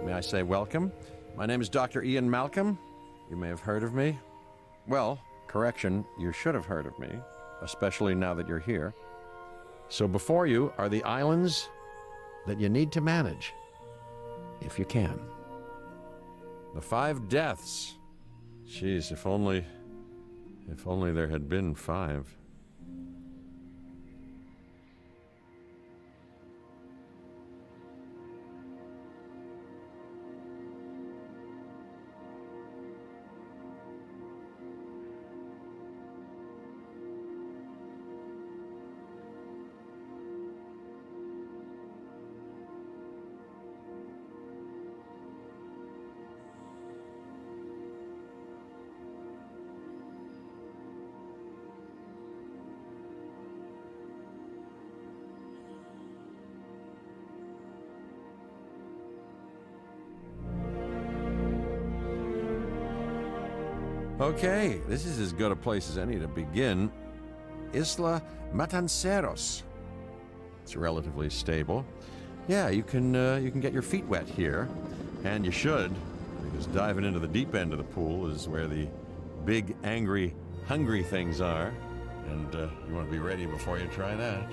May I say welcome? My name is Dr. Ian Malcolm. You may have heard of me. Well, correction, you should have heard of me, especially now that you're here. So before you are the islands that you need to manage, if you can. The 5 deaths. Jeez, if only there had been 5. Okay, this is as good a place as any to begin. Isla Matanceros. It's relatively stable. Yeah, you can get your feet wet here, and you should, because diving into the deep end of the pool is where the big, angry, hungry things are, and you want to be ready before you try that.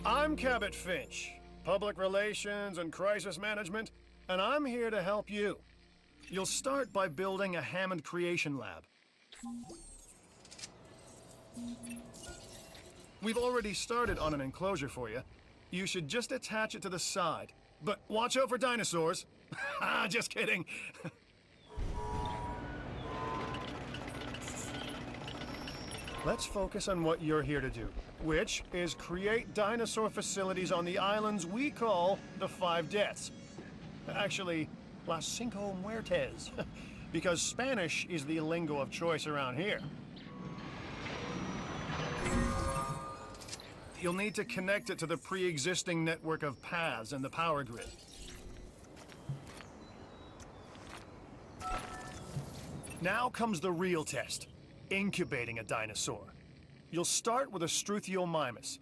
I'm Cabot Finch, Public Relations and Crisis Management, and I'm here to help you. You'll start by building a Hammond Creation Lab. We've already started on an enclosure for you. You should just attach it to the side. But watch out for dinosaurs. Just kidding. Let's focus on what you're here to do, which is create dinosaur facilities on the islands we call the 5 Deaths. Actually, Las Cinco Muertes, because Spanish is the lingo of choice around here. You'll need to connect it to the pre-existing network of paths and the power grid. Now comes the real test. Incubating a dinosaur. You'll start with a Struthiomimus.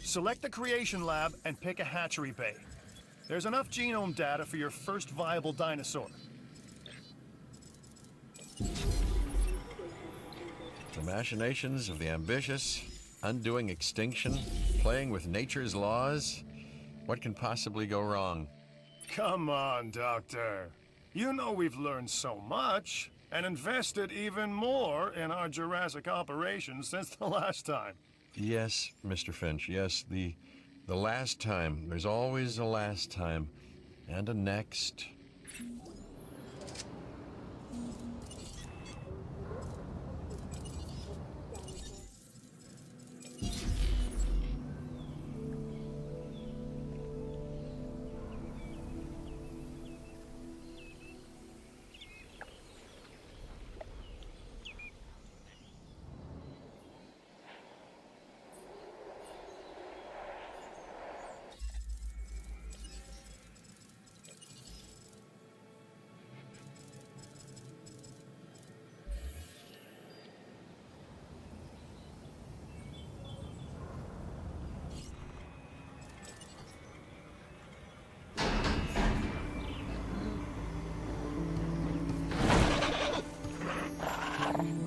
Select the creation lab and pick a hatchery bay. There's enough genome data for your first viable dinosaur. The machinations of the ambitious, undoing extinction, playing with nature's laws. What can possibly go wrong? Come on, Doctor. You know we've learned so much. And invested even more in our Jurassic operations since the last time. Yes, Mr. Finch, yes, the last time. There's always a last time, and a next.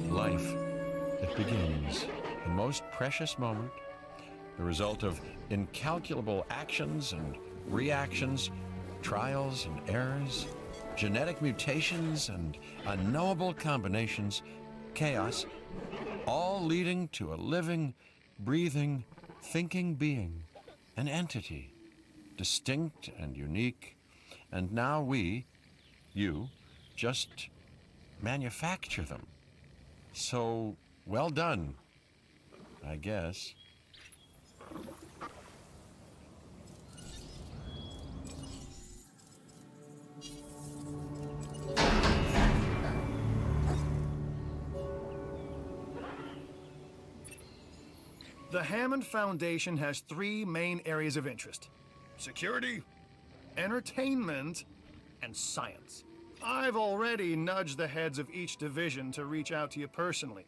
Life, it begins, the most precious moment, the result of incalculable actions and reactions, trials and errors, genetic mutations and unknowable combinations, chaos, all leading to a living, breathing, thinking being, an entity, distinct and unique, and now we, you, just manufacture them. So, well done, I guess. The Hammond Foundation has 3 main areas of interest: security, entertainment, and science. I've already nudged the heads of each division to reach out to you personally.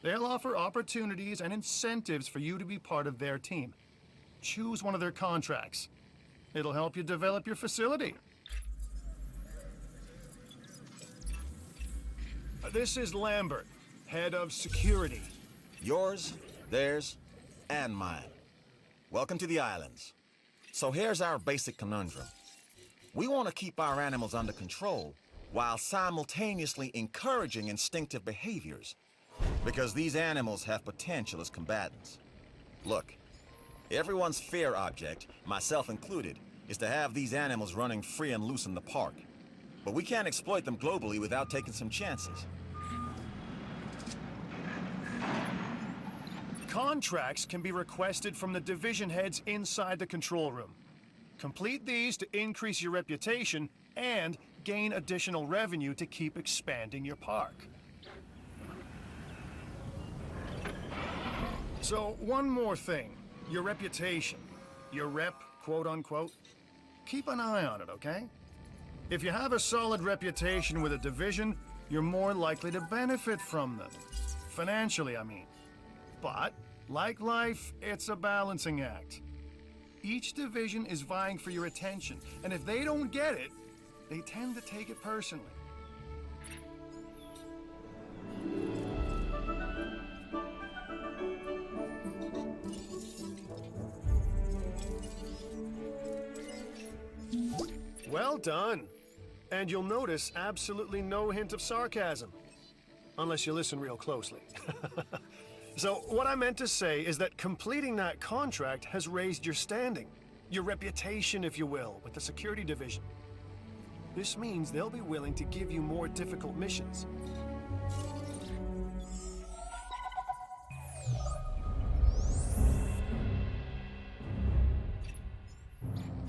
They'll offer opportunities and incentives for you to be part of their team. Choose one of their contracts. It'll help you develop your facility. This is Lambert, head of security. Yours, theirs, and mine. Welcome to the islands. So here's our basic conundrum. We want to keep our animals under control while simultaneously encouraging instinctive behaviors, because these animals have potential as combatants. Look, everyone's fear object, myself included, is to have these animals running free and loose in the park. But we can't exploit them globally without taking some chances. Contracts can be requested from the division heads inside the control room. Complete these to increase your reputation and gain additional revenue to keep expanding your park. So, one more thing. Your reputation. Your rep, quote unquote. Keep an eye on it, okay? If you have a solid reputation with a division, you're more likely to benefit from them. Financially, I mean. But, like life, it's a balancing act. Each division is vying for your attention, and if they don't get it, they tend to take it personally. Well done. And you'll notice absolutely no hint of sarcasm. Unless you listen real closely. So, what I meant to say is that completing that contract has raised your standing. Your reputation, if you will, with the security division. This means they'll be willing to give you more difficult missions.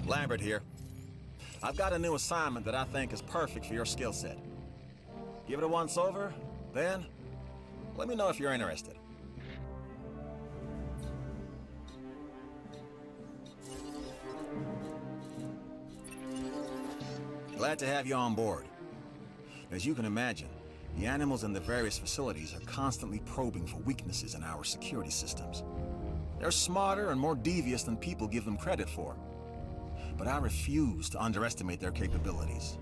Lambert here. I've got a new assignment that I think is perfect for your skill set. Give it a once over, then let me know if you're interested. Glad to have you on board. As you can imagine, the animals in the various facilities are constantly probing for weaknesses in our security systems. They're smarter and more devious than people give them credit for. But I refuse to underestimate their capabilities.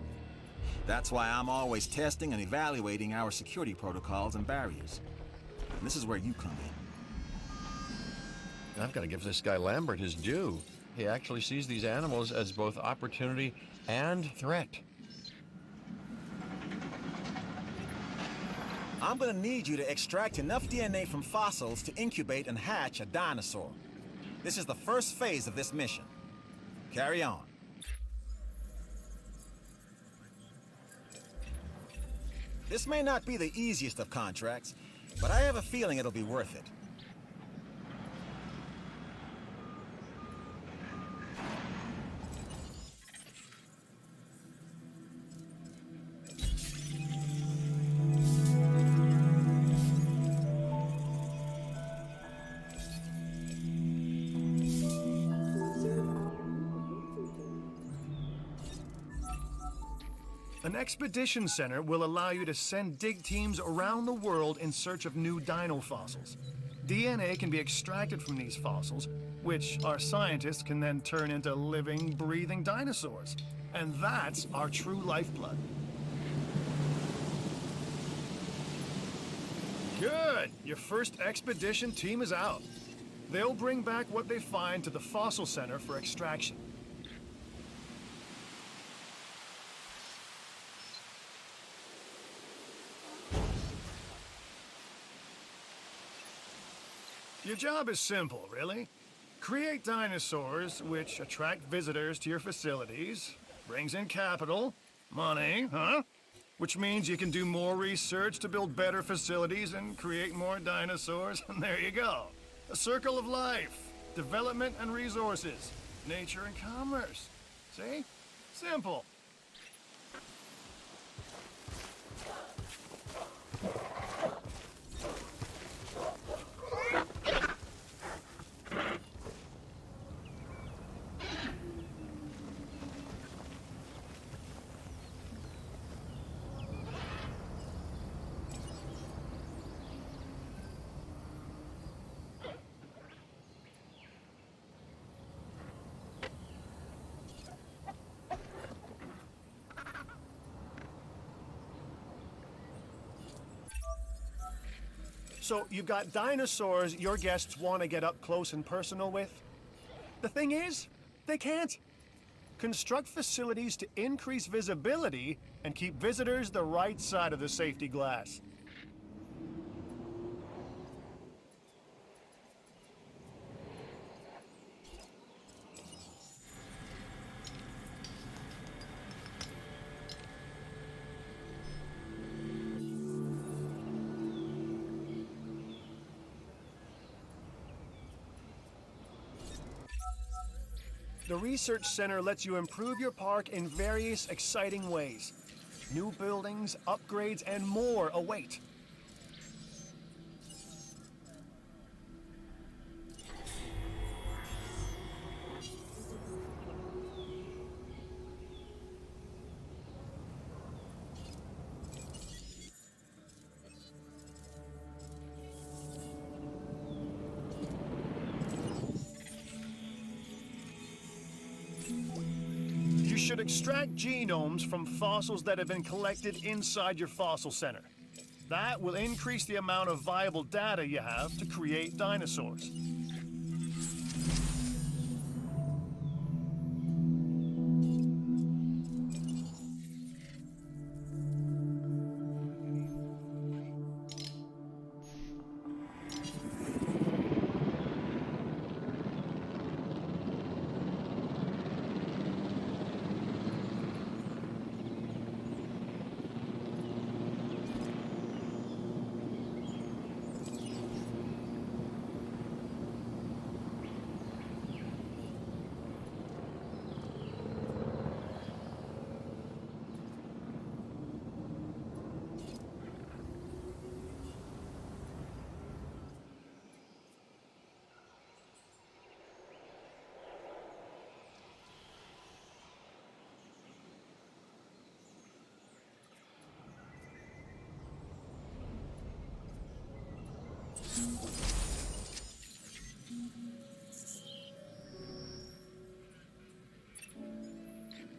That's why I'm always testing and evaluating our security protocols and barriers. And this is where you come in. I've got to give this guy Lambert his due. He actually sees these animals as both opportunity and threat. I'm gonna need you to extract enough DNA from fossils to incubate and hatch a dinosaur. This is the first phase of this mission. Carry on. This may not be the easiest of contracts, but I have a feeling it'll be worth it. An expedition center will allow you to send dig teams around the world in search of new dino fossils. DNA can be extracted from these fossils, which our scientists can then turn into living, breathing dinosaurs. And that's our true lifeblood. Good! Your first expedition team is out. They'll bring back what they find to the fossil center for extraction. Your job is simple, really. Create dinosaurs which attract visitors to your facilities, brings in capital, money, huh? Which means you can do more research to build better facilities and create more dinosaurs, and there you go. A circle of life, development and resources, nature and commerce. See? Simple. So you've got dinosaurs your guests want to get up close and personal with. The thing is, they can't. Construct facilities to increase visibility and keep visitors the right side of the safety glass. The Research Center lets you improve your park in various exciting ways. New buildings, upgrades, and more await. You should extract genomes from fossils that have been collected inside your fossil center. That will increase the amount of viable data you have to create dinosaurs.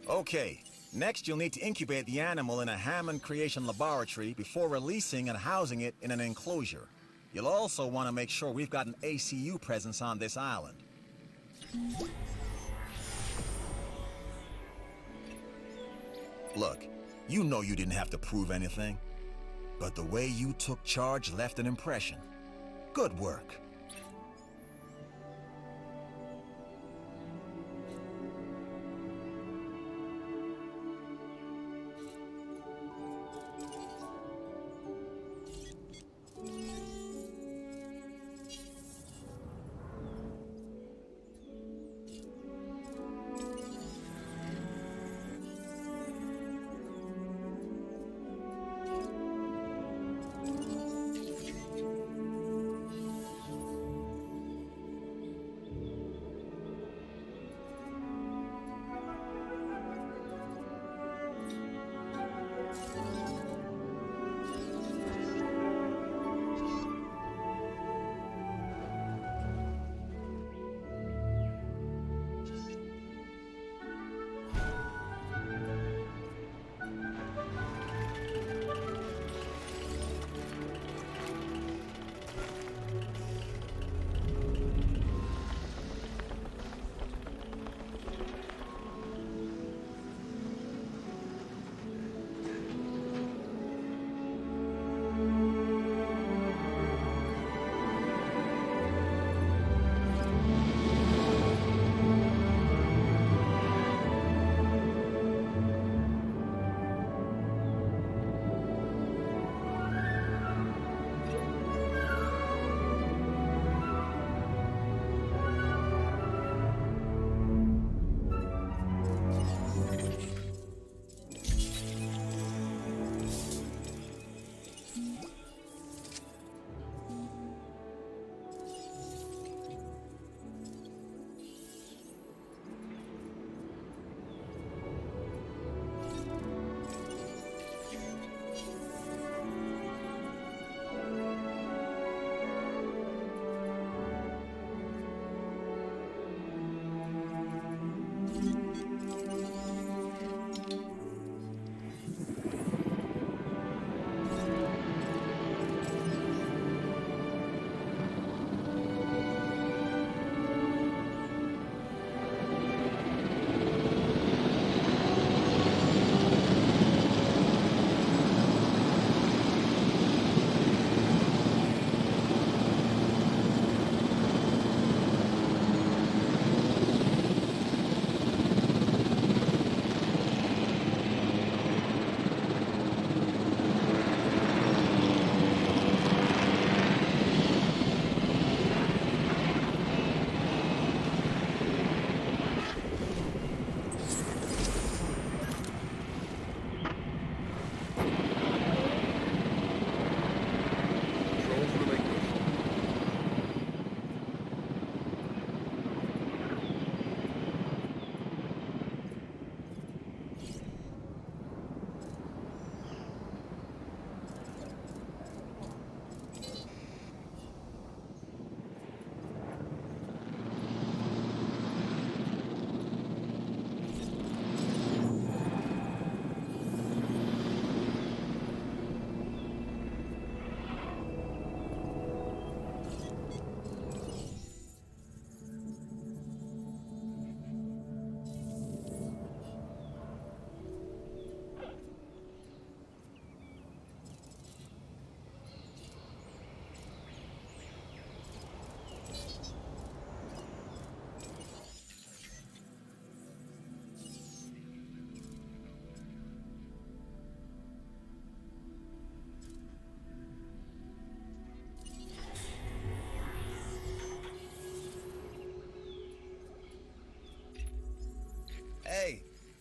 Okay, next you'll need to incubate the animal in a Hammond Creation Laboratory before releasing and housing it in an enclosure. You'll also want to make sure we've got an ACU presence on this island. Look, you know you didn't have to prove anything, but the way you took charge left an impression. Good work.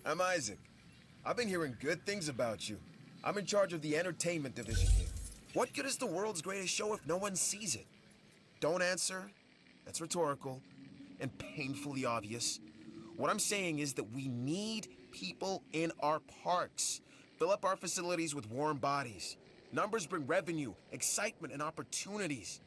I'm Isaac. I've been hearing good things about you. I'm in charge of the entertainment division here. What good is the world's greatest show if no one sees it? Don't answer. That's rhetorical and painfully obvious. What I'm saying is that we need people in our parks. Fill up our facilities with warm bodies. Numbers bring revenue, excitement, and opportunities.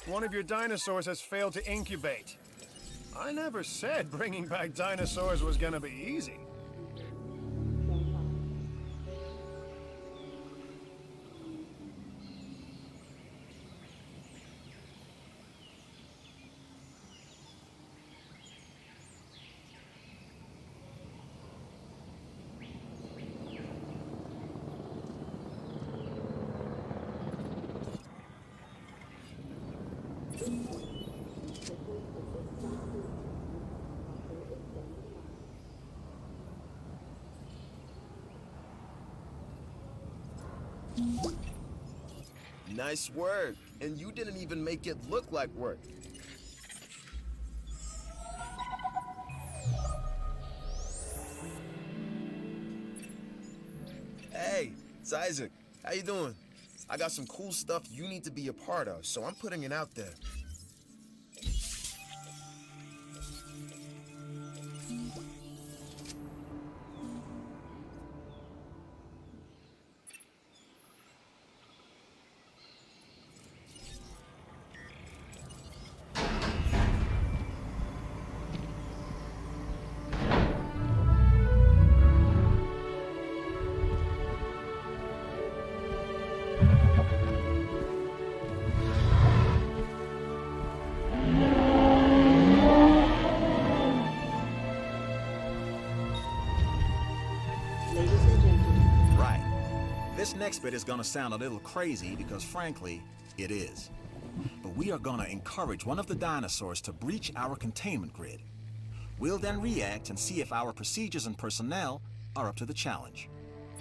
One of your dinosaurs has failed to incubate. I never said bringing back dinosaurs was gonna be easy. Nice work. And you didn't even make it look like work. Hey, it's Isaac. How you doing? I got some cool stuff you need to be a part of, so I'm putting it out there. This next bit is gonna sound a little crazy because frankly, it is. But we are gonna encourage one of the dinosaurs to breach our containment grid. We'll then react and see if our procedures and personnel are up to the challenge.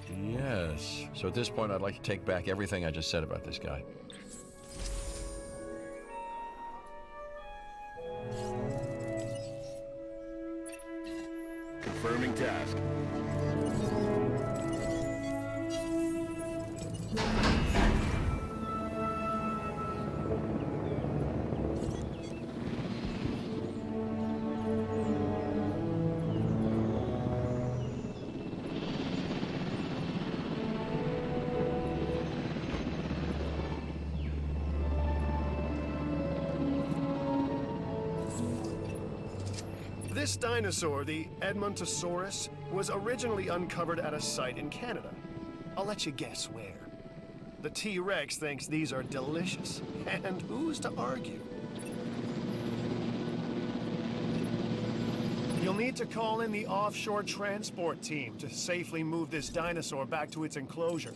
Yes. So at this point, I'd like to take back everything I just said about this guy. Confirming task. This dinosaur, the Edmontosaurus, was originally uncovered at a site in Canada. I'll let you guess where. The T-Rex thinks these are delicious, and who's to argue? You'll need to call in the offshore transport team to safely move this dinosaur back to its enclosure.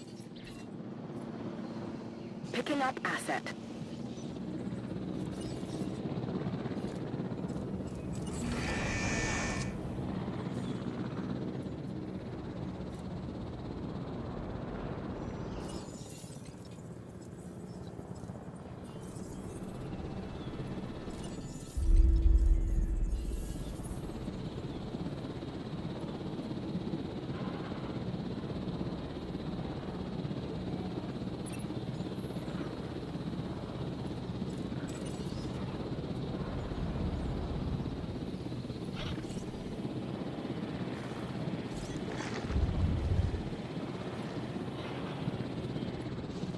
Picking up asset.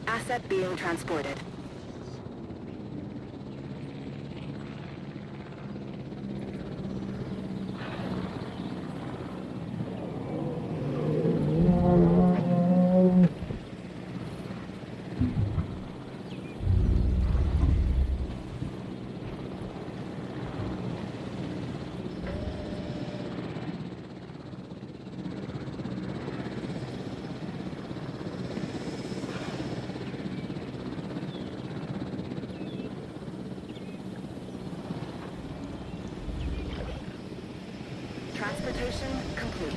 Asset being transported. Transportation complete.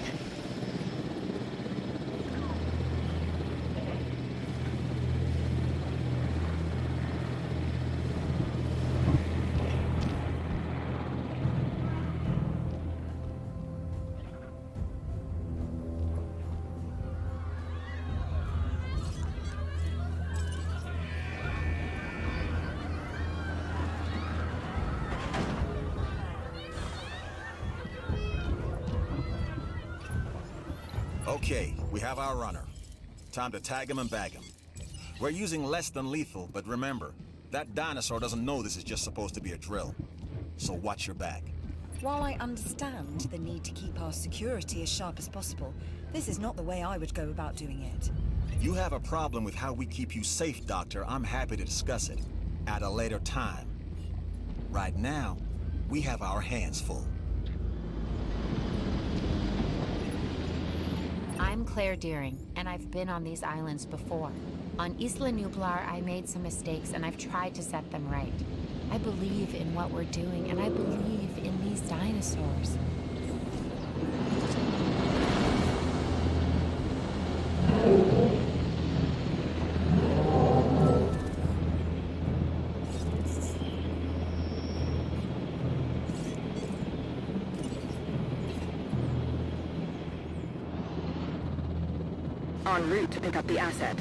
Okay, we have our runner. Time to tag him and bag him. We're using less than lethal, but remember, that dinosaur doesn't know this is just supposed to be a drill. So watch your back. While I understand the need to keep our security as sharp as possible, this is not the way I would go about doing it. You have a problem with how we keep you safe, Doctor. I'm happy to discuss it at a later time. Right now, we have our hands full. I'm Claire Deering, and I've been on these islands before. On Isla Nublar, I made some mistakes, and I've tried to set them right. I believe in what we're doing, and I believe in these dinosaurs. En route to pick up the asset.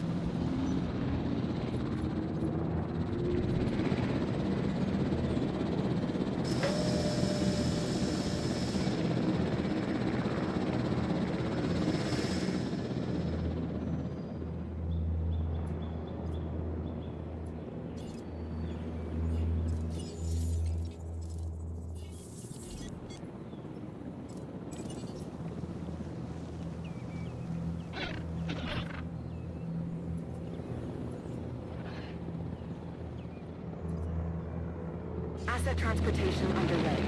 Asset transportation underway.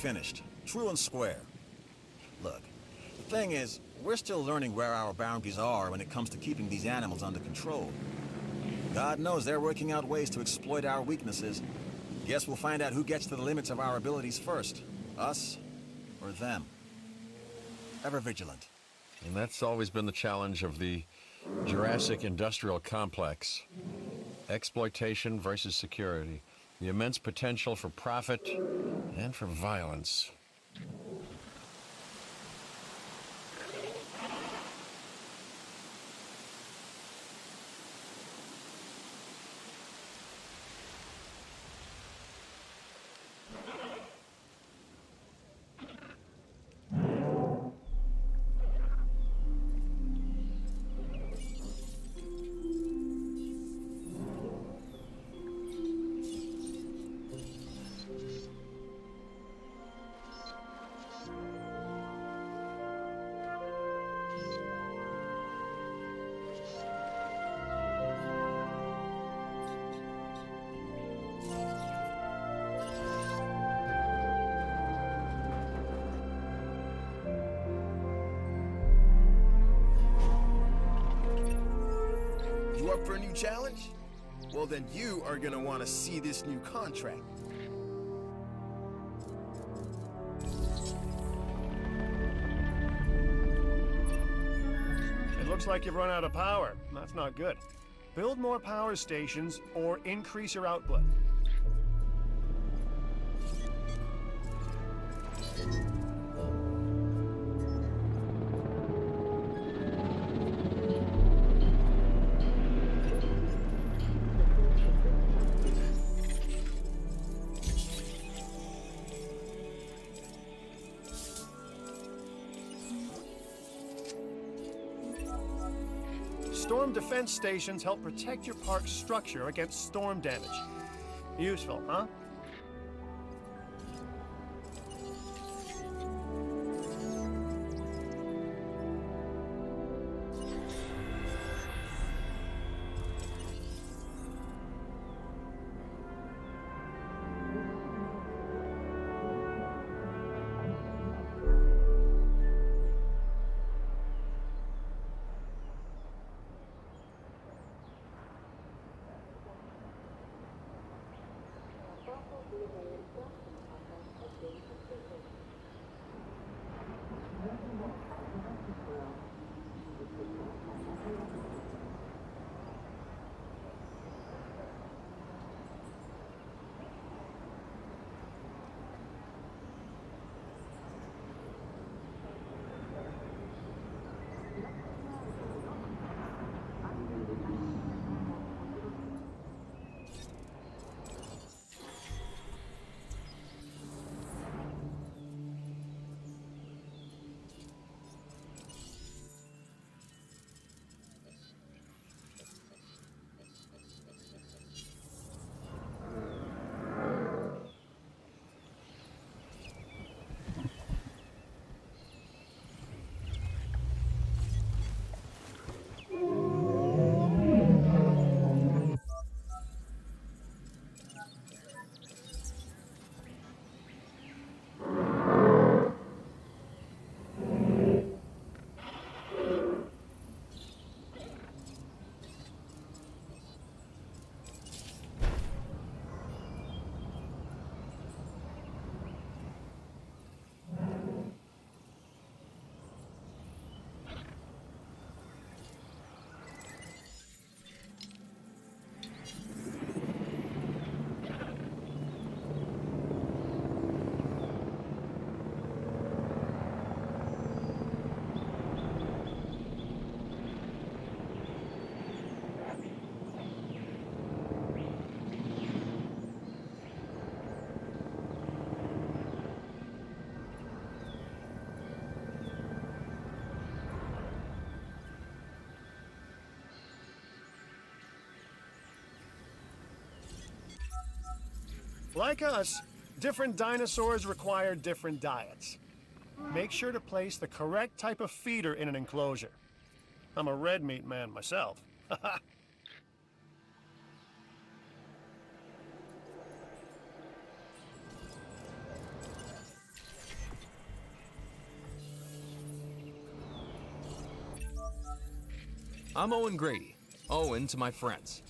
finished, true and square. Look, the thing is, we're still learning where our boundaries are when it comes to keeping these animals under control. God knows they're working out ways to exploit our weaknesses. Guess we'll find out who gets to the limits of our abilities first, us or them. Ever vigilant. And that's always been the challenge of the Jurassic industrial complex. Exploitation versus security. The immense potential for profit and for violence. You up for a new challenge? Well, then you are gonna want to see this new contract. It looks like you've run out of power. That's not good. Build more power stations or increase your output. Storm defense stations help protect your park's structure against storm damage. Useful, huh? Like us, different dinosaurs require different diets. Make sure to place the correct type of feeder in an enclosure. I'm a red meat man myself. I'm Owen Grady. Owen to my friends.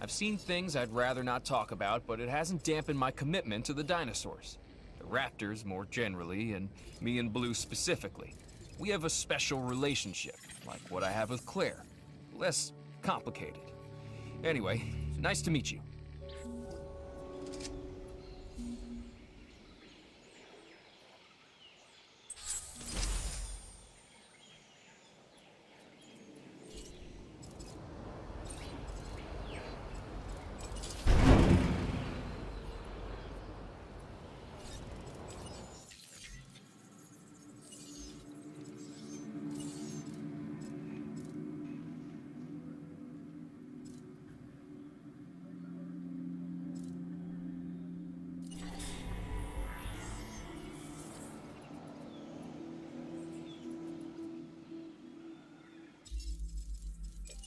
I've seen things I'd rather not talk about, but it hasn't dampened my commitment to the dinosaurs. The raptors more generally, and me and Blue specifically. We have a special relationship, like what I have with Claire. Less complicated. Anyway, nice to meet you.